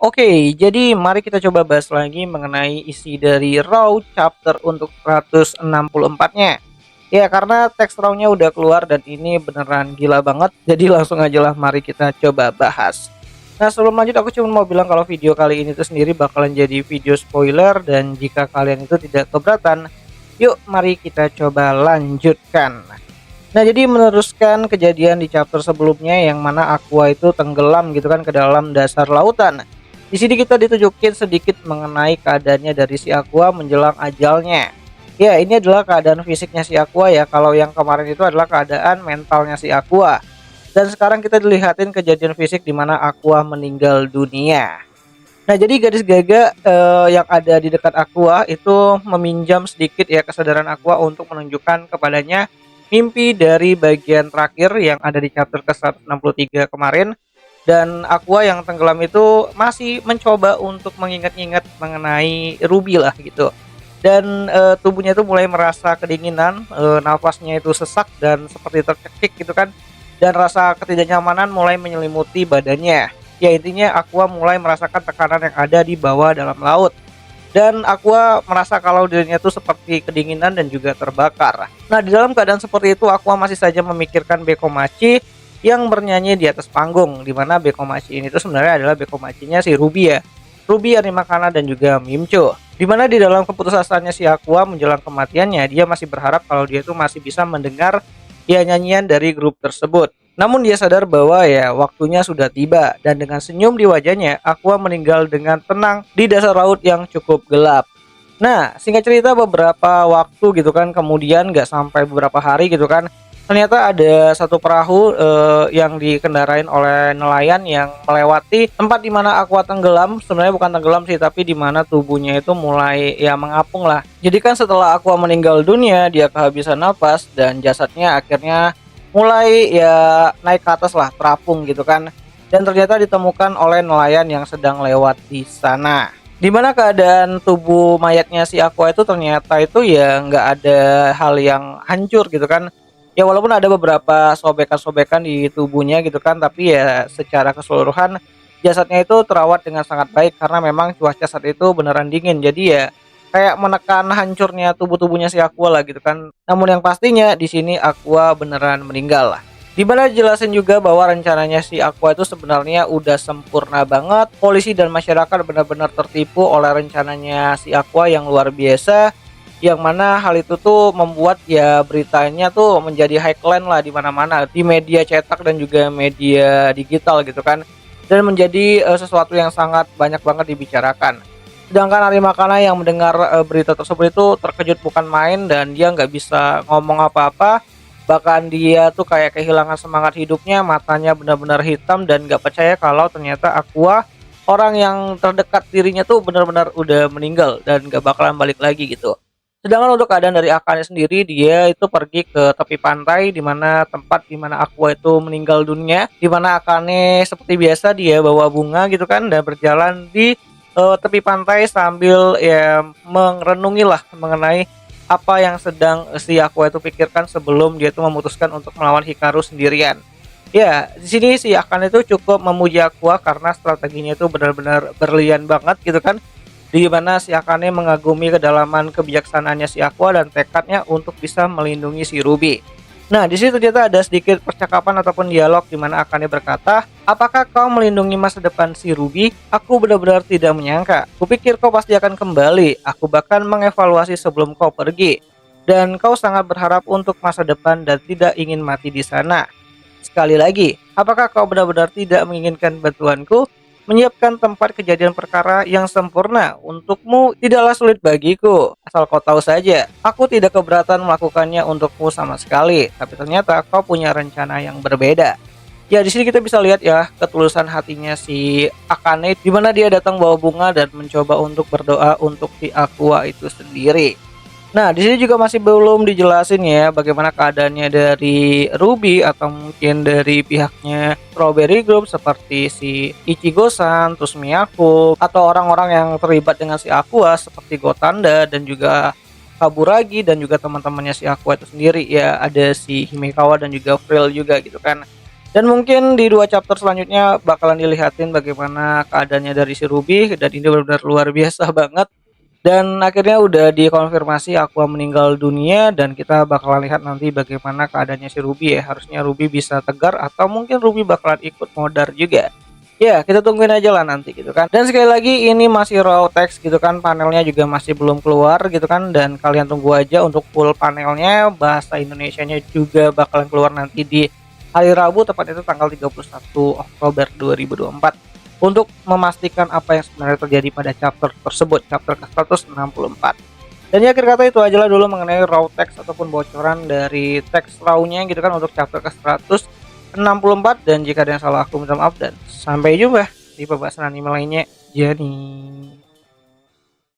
Oke, jadi mari kita coba bahas lagi mengenai isi dari Raw chapter untuk 164-nya. Ya, karena teks Raw-nya udah keluar dan ini beneran gila banget. Jadi langsung aja lah mari kita coba bahas. Nah, sebelum lanjut aku cuma mau bilang kalau video kali ini tuh sendiri bakalan jadi video spoiler dan jika kalian itu tidak keberatan, yuk mari kita coba lanjutkan. Nah, jadi meneruskan kejadian di chapter sebelumnya yang mana Aqua itu tenggelam gitu kan ke dalam dasar lautan. Di sini kita ditunjukin sedikit mengenai keadaannya dari si Aqua menjelang ajalnya. Ya, ini adalah keadaan fisiknya si Aqua ya. Kalau yang kemarin itu adalah keadaan mentalnya si Aqua. Dan sekarang kita dilihatin kejadian fisik di mana Aqua meninggal dunia. Nah, jadi gadis Gaga yang ada di dekat Aqua itu meminjam sedikit ya kesadaran Aqua untuk menunjukkan kepadanya mimpi dari bagian terakhir yang ada di chapter ke-163 kemarin. Dan Aqua yang tenggelam itu masih mencoba untuk mengingat-ingat mengenai Ruby lah gitu. Dan tubuhnya itu mulai merasa kedinginan, nafasnya itu sesak dan seperti tercekik gitu kan. Dan rasa ketidaknyamanan mulai menyelimuti badannya. Ya, intinya Aqua mulai merasakan tekanan yang ada di bawah dalam laut. Dan Aqua merasa kalau dirinya tuh seperti kedinginan dan juga terbakar. Nah, di dalam keadaan seperti itu Aqua masih saja memikirkan Bekomachi yang bernyanyi di atas panggung, di mana Bekomachi ini tuh sebenarnya adalah Bekomachinya si Ruby ya. Ruby, Arimakana dan juga Mimcho. Di mana di dalam keputusasaannya si Aqua menjelang kematiannya, dia masih berharap kalau dia tuh masih bisa mendengar ya nyanyian dari grup tersebut. Namun dia sadar bahwa ya waktunya sudah tiba dan dengan senyum di wajahnya, Aqua meninggal dengan tenang di dasar laut yang cukup gelap. Nah, singkat cerita beberapa waktu gitu kan, kemudian nggak sampai beberapa hari gitu kan, ternyata ada satu perahu yang dikendarain oleh nelayan yang melewati tempat di mana Aqua tenggelam. Sebenarnya bukan tenggelam sih, tapi di mana tubuhnya itu mulai ya mengapung lah. Jadi kan setelah Aqua meninggal dunia, dia kehabisan napas dan jasadnya akhirnya mulai ya naik ke atas lah, terapung gitu kan. Dan ternyata ditemukan oleh nelayan yang sedang lewat di sana. Di mana keadaan tubuh mayatnya si Aqua itu ternyata itu ya nggak ada hal yang hancur gitu kan. Ya walaupun ada beberapa sobekan-sobekan di tubuhnya gitu kan, tapi ya secara keseluruhan jasadnya itu terawat dengan sangat baik karena memang cuaca saat itu beneran dingin. Jadi ya kayak menekan hancurnya tubuhnya si Aqua lah gitu kan. Namun yang pastinya di sini Aqua beneran meninggal lah. Di mana jelasin juga bahwa rencananya si Aqua itu sebenarnya udah sempurna banget. Polisi dan masyarakat benar-benar tertipu oleh rencananya si Aqua yang luar biasa. Yang mana hal itu tuh membuat ya beritanya tuh menjadi headline lah di mana-mana, di media cetak dan juga media digital gitu kan. Dan menjadi sesuatu yang sangat banyak banget dibicarakan. Sedangkan Arimakana yang mendengar berita tersebut itu terkejut bukan main dan dia nggak bisa ngomong apa-apa. Bahkan dia tuh kayak kehilangan semangat hidupnya, matanya benar-benar hitam dan nggak percaya kalau ternyata Aqua, orang yang terdekat dirinya tuh benar-benar udah meninggal dan nggak bakalan balik lagi gitu. Sedangkan untuk keadaan dari Akane sendiri, dia itu pergi ke tepi pantai di mana tempat di mana Aqua itu meninggal dunia, di mana Akane seperti biasa dia bawa bunga gitu kan dan berjalan di tepi pantai sambil ya merenungi lah mengenai apa yang sedang si Aqua itu pikirkan sebelum dia itu memutuskan untuk melawan Hikaru sendirian. Ya, di sini si Akane itu cukup memuji Aqua karena strateginya itu benar-benar berlian banget gitu kan. Di mana si Akane mengagumi kedalaman kebijaksanaannya si Aqua dan tekadnya untuk bisa melindungi si Ruby. Nah, di situ ternyata ada sedikit percakapan ataupun dialog di mana Akane berkata, "Apakah kau melindungi masa depan si Ruby? Aku benar-benar tidak menyangka. Kupikir kau pasti akan kembali. Aku bahkan mengevaluasi sebelum kau pergi. Dan kau sangat berharap untuk masa depan dan tidak ingin mati di sana. Sekali lagi, apakah kau benar-benar tidak menginginkan bantuanku? Menyiapkan tempat kejadian perkara yang sempurna untukmu tidaklah sulit bagiku. Asal kau tahu saja, aku tidak keberatan melakukannya untukmu sama sekali. Tapi ternyata kau punya rencana yang berbeda." Ya, di sini kita bisa lihat ya ketulusan hatinya si Akane di mana dia datang bawa bunga dan mencoba untuk berdoa untuk si Aqua itu sendiri. Nah, di sini juga masih belum dijelasin ya bagaimana keadaannya dari Ruby atau mungkin dari pihaknya Strawberry Group seperti si Ichigo-san, terus Miyako, atau orang-orang yang terlibat dengan si Aqua seperti Gotanda dan juga Kaburagi dan juga teman-temannya si Aqua itu sendiri ya, ada si Himekawa dan juga Frill juga gitu kan. Dan mungkin di 2 chapter selanjutnya bakalan dilihatin bagaimana keadaannya dari si Ruby, dan ini benar-benar luar biasa banget. Dan akhirnya udah dikonfirmasi Aqua meninggal dunia, dan kita bakalan lihat nanti bagaimana keadaannya si Ruby ya. Harusnya Ruby bisa tegar atau mungkin Ruby bakalan ikut modar juga. Ya, kita tungguin aja lah nanti gitu kan. Dan sekali lagi ini masih raw text gitu kan, panelnya juga masih belum keluar gitu kan, dan kalian tunggu aja untuk full panelnya. Bahasa Indonesianya juga bakalan keluar nanti di hari Rabu, tepat itu tanggal 31 Oktober 2024, untuk memastikan apa yang sebenarnya terjadi pada chapter tersebut, chapter ke-164. Dan ya, akhir kata itu aja lah dulu mengenai raw text ataupun bocoran dari teks raw-nya gitu kan untuk chapter ke-164. Dan jika ada yang salah aku minta maaf, dan sampai jumpa di pembahasan anime lainnya. Jadi